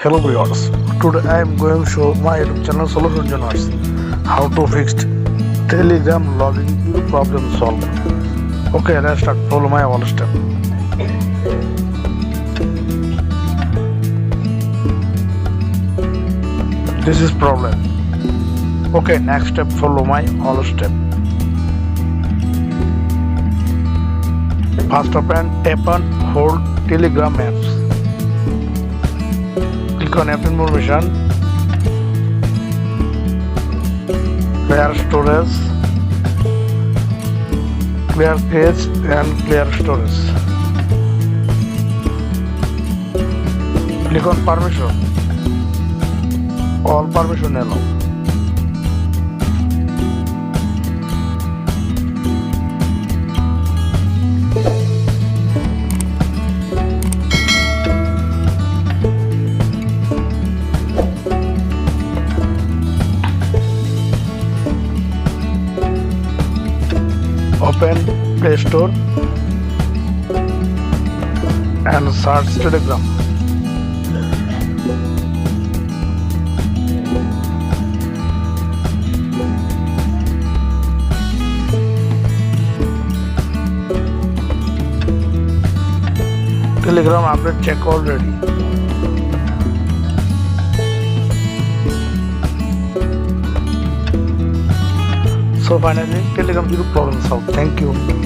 Hello viewers, today I am going to show my YouTube channel Solution Journals how to fix Telegram login problem solved. Okay, let's start. Follow my all step. This is problem. Okay, next step. Follow my all step. First open, tap and hold Telegram apps. Click on app information, clear storage, clear cache and clear storage. Click on permission, all permission allow. Open Play Store and search Telegram. Telegram update check already. So finally, Telegram zero problem solved. Thank you.